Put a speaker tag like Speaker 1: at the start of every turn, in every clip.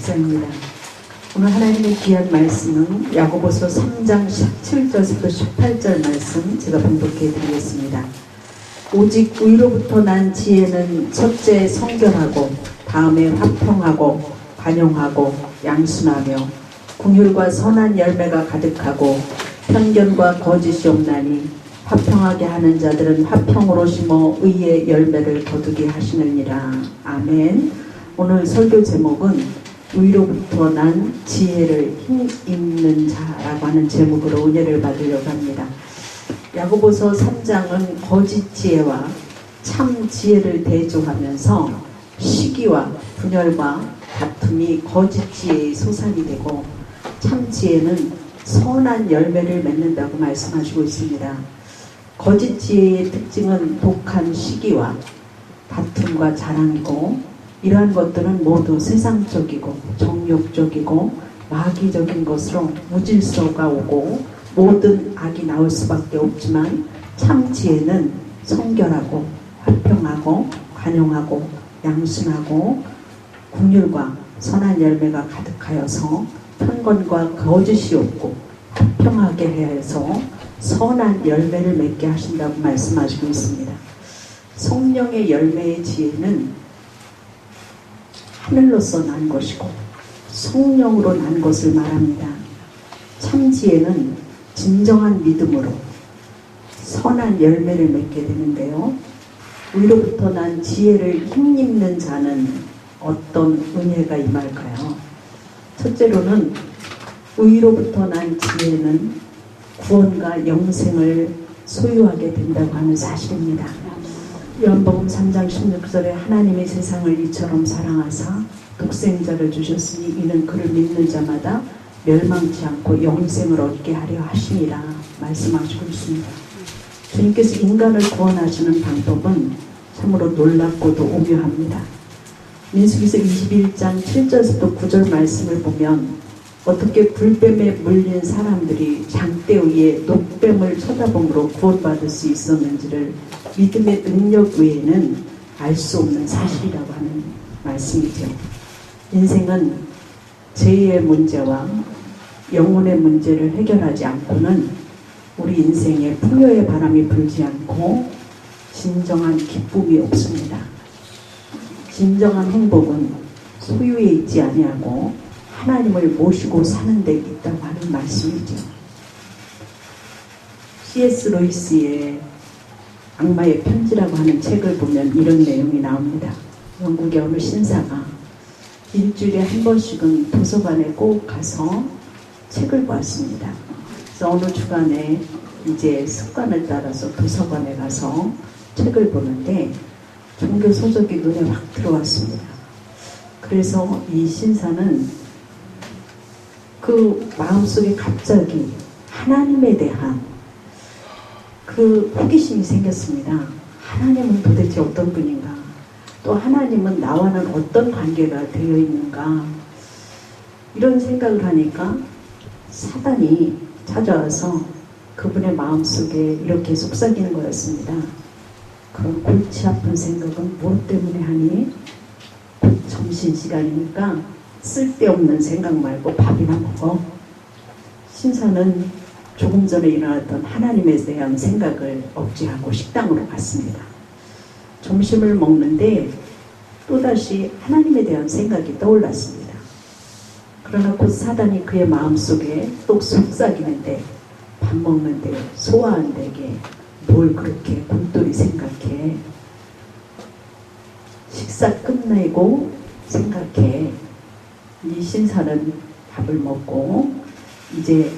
Speaker 1: 목사입니다. 오늘 하나님의 귀한 말씀은 야고보서 3장 17절부터 18절 말씀 제가 봉독해 드리겠습니다. 오직 의로부터 난 지혜는 첫째 성결하고 다음에 화평하고 관용하고 양순하며 긍휼과 선한 열매가 가득하고 편견과 거짓이 없나니 화평하게 하는 자들은 화평으로 심어 의의 열매를 거두게 하시느니라. 아멘. 오늘 설교 제목은 의로부터 난 지혜를 힘입는 자라고 하는 제목으로 은혜를 받으려고 합니다. 야고보서 3장은 거짓 지혜와 참 지혜를 대조하면서 시기와 분열과 다툼이 거짓 지혜의 소산이 되고 참 지혜는 선한 열매를 맺는다고 말씀하시고 있습니다. 거짓 지혜의 특징은 독한 시기와 다툼과 자랑이고, 이러한 것들은 모두 세상적이고 정욕적이고 마귀적인 것으로 무질서가 오고 모든 악이 나올 수밖에 없지만, 참 지혜는 성결하고 화평하고 관용하고 양순하고 긍휼과 선한 열매가 가득하여서 편견과 거짓이 없고 화평하게 해서 선한 열매를 맺게 하신다고 말씀하시고 있습니다. 성령의 열매의 지혜는 하늘로서 난 것이고 성령으로 난 것을 말합니다. 참 지혜는 진정한 믿음으로 선한 열매를 맺게 되는데요. 위로부터 난 지혜를 힘입는 자는 어떤 은혜가 임할까요? 첫째로는 위로부터 난 지혜는 구원과 영생을 소유하게 된다고 하는 사실입니다. 요한복음 3장 16절에 하나님의 세상을 이처럼 사랑하사 독생자를 주셨으니 이는 그를 믿는 자마다 멸망치 않고 영생을 얻게 하려 하심이라 말씀하시고 있습니다. 주님께서 인간을 구원하시는 방법은 참으로 놀랍고도 오묘합니다. 민수기서 21장 7절부터 9절 말씀을 보면 어떻게 불뱀에 물린 사람들이 장대 위에 녹뱀을 쳐다봄으로 구원받을 수 있었는지를 믿음의 능력 외에는 알 수 없는 사실이라고 하는 말씀이죠. 인생은 죄의 문제와 영혼의 문제를 해결하지 않고는 우리 인생에 풍요의 바람이 불지 않고 진정한 기쁨이 없습니다. 진정한 행복은 소유에 있지 아니하고 하나님을 모시고 사는 데 있다고 하는 말씀이죠. C.S. 루이스의 악마의 편지라고 하는 책을 보면 이런 내용이 나옵니다. 영국의 어느 신사가 일주일에 한 번씩은 도서관에 꼭 가서 책을 보았습니다. 그래서 어느 주간에 이제 습관을 따라서 도서관에 가서 책을 보는데 종교 서적이 눈에 확 들어왔습니다. 그래서 이 신사는 그 마음속에 갑자기 하나님에 대한 그 호기심이 생겼습니다. 하나님은 도대체 어떤 분인가? 또 하나님은 나와는 어떤 관계가 되어 있는가? 이런 생각을 하니까 사단이 찾아와서 그분의 마음속에 이렇게 속삭이는 거였습니다. 그런 골치 아픈 생각은 무엇 때문에 하니? 곧 점심시간이니까 쓸데없는 생각 말고 밥이나 먹어. 신사는 조금 전에 일어났던 하나님에 대한 생각을 억제하고 식당으로 갔습니다. 점심을 먹는데 또다시 하나님에 대한 생각이 떠올랐습니다. 그러나 곧 사단이 그의 마음속에 또 속삭이는데 밥 먹는데 소화한다게 뭘 그렇게 곰돌이 생각해. 식사 끝내고 생각해. 이 신사는 밥을 먹고 이제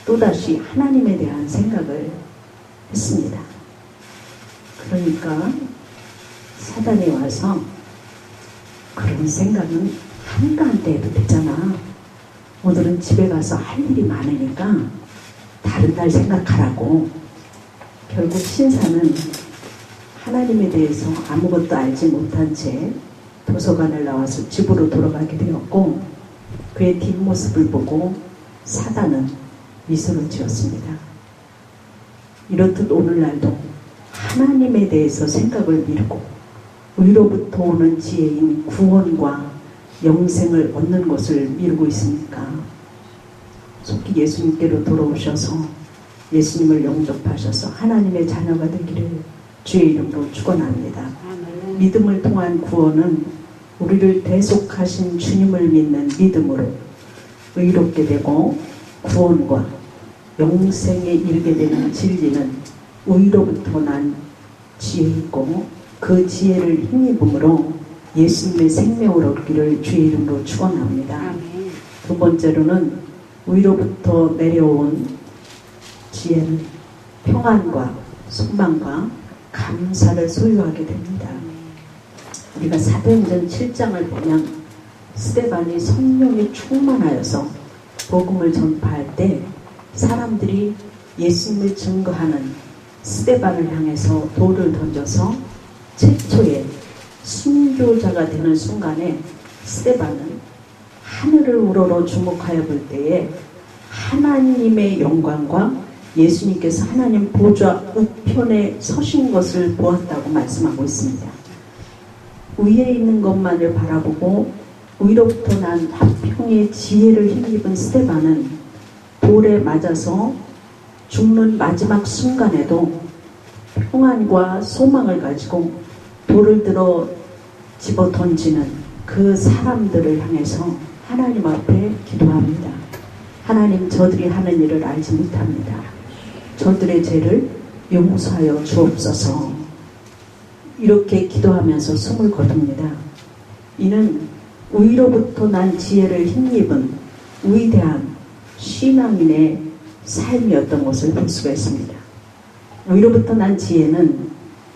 Speaker 1: 또다시 하나님에 대한 생각을 했습니다. 그러니까 사단이 와서 그런 생각은 한가한테 해도 되잖아. 오늘은 집에 가서 할 일이 많으니까 다른 날 생각하라고. 결국 신사는 하나님에 대해서 아무것도 알지 못한 채 도서관을 나와서 집으로 돌아가게 되었고, 그의 뒷모습을 보고 사단은 미소를 지었습니다. 이렇듯 오늘날도 하나님에 대해서 생각을 미루고 위로부터 오는 지혜인 구원과 영생을 얻는 것을 미루고 있습니까? 속히 예수님께로 돌아오셔서 예수님을 영접하셔서 하나님의 자녀가 되기를 주의 이름으로 축원합니다. 믿음을 통한 구원은 우리를 대속하신 주님을 믿는 믿음으로 의롭게 되고 구원과 영생에 이르게 되는 진리는 의로부터 난 지혜이고 그 지혜를 힘입음으로 예수님의 생명을 얻기를 주의 이름으로 축원합니다. 두 번째로는 위로부터 내려온 지혜는 평안과 소망과 감사를 소유하게 됩니다. 우리가 사도행전 7장을 보면 스데반이 성령에 충만하여서 복음을 전파할 때 사람들이 예수님을 증거하는 스데반을 향해서 돌을 던져서 최초의 순교자가 되는 순간에 스데반은 하늘을 우러러 주목하여 볼 때에 하나님의 영광과 예수님께서 하나님 보좌 우편에 서신 것을 보았다고 말씀하고 있습니다. 위에 있는 것만을 바라보고 위로부터 난 화평의 지혜를 힘입은 스데반은 돌에 맞아서 죽는 마지막 순간에도 평안과 소망을 가지고 돌을 들어 집어 던지는 그 사람들을 향해서 하나님 앞에 기도합니다. 하나님, 저들이 하는 일을 알지 못합니다. 저들의 죄를 용서하여 주옵소서. 이렇게 기도하면서 숨을 거둡니다. 이는 위로부터 난 지혜를 힘입은 위대한 신앙인의 삶이었던 것을 볼 수가 있습니다. 위로부터 난 지혜는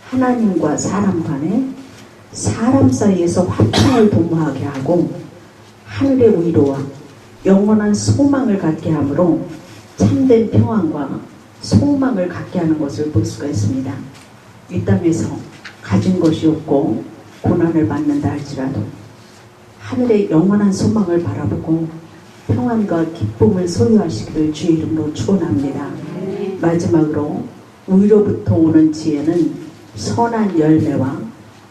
Speaker 1: 하나님과 사람 간에 사람 사이에서 화평을 도모하게 하고 하늘의 위로와 영원한 소망을 갖게 하므로 참된 평안과 소망을 갖게 하는 것을 볼 수가 있습니다. 이 땅에서 가진 것이 없고 고난을 받는다 할지라도 하늘의 영원한 소망을 바라보고 평안과 기쁨을 소유하시기를 주의 이름으로 축원합니다. 마지막으로 위로부터 오는 지혜는 선한 열매와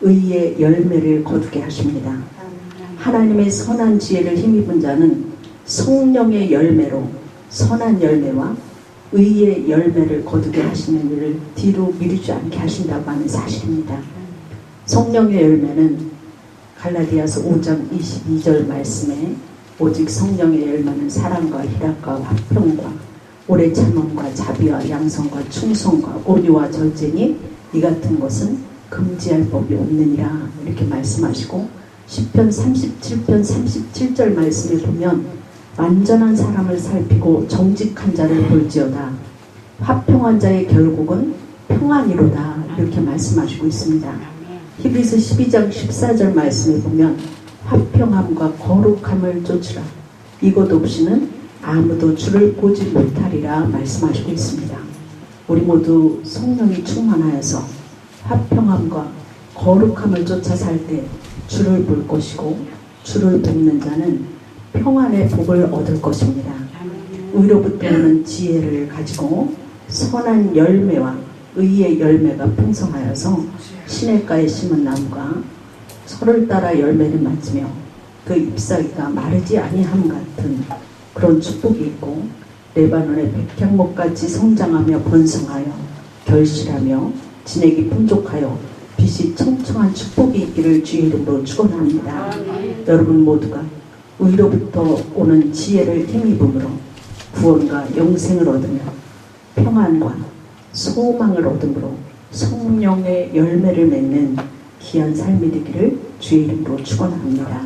Speaker 1: 의의 열매를 거두게 하십니다. 하나님의 선한 지혜를 힘입은 자는 성령의 열매로 선한 열매와 의의 열매를 거두게 하시는 일을 뒤로 미루지 않게 하신다고 하는 사실입니다. 성령의 열매는 갈라디아서 5장 22절 말씀에 오직 성령의 열매는 사랑과 희락과 화평과 오래 참음과 자비와 양성과 충성과 온유와 절제니 이 같은 것은 금지할 법이 없느니라 이렇게 말씀하시고 시편 37편 37절 말씀에 보면 완전한 사람을 살피고 정직한 자를 볼지어다 화평한 자의 결국은 평안이로다 이렇게 말씀하시고 있습니다. 히브리서 12장 14절 말씀에 보면 화평함과 거룩함을 쫓으라 이것 없이는 아무도 주를 보지 못하리라 말씀하시고 있습니다. 우리 모두 성령이 충만하여서 화평함과 거룩함을 쫓아 살 때 주를 볼 것이고 주를 뵙는 자는 평안의 복을 얻을 것입니다. 위로부터 오는 지혜를 가지고 선한 열매와 의의 열매가 풍성하여서 시냇가에 심은 나무가 서를 따라 열매를 맺으며 그 잎사귀가 마르지 아니함 같은 그런 축복이 있고 레바논의 백향목같이 성장하며 번성하여 결실하며 진액이 풍족하여 빛이 청청한 축복이 있기를 주의 이름으로 축원합니다. 여러분 모두가 위로부터 오는 지혜를 힘입음으로 구원과 영생을 얻으며 평안과 소망을 얻음으로 성령의 열매를 맺는 귀한 삶이 되기를 주의 이름으로 축원합니다.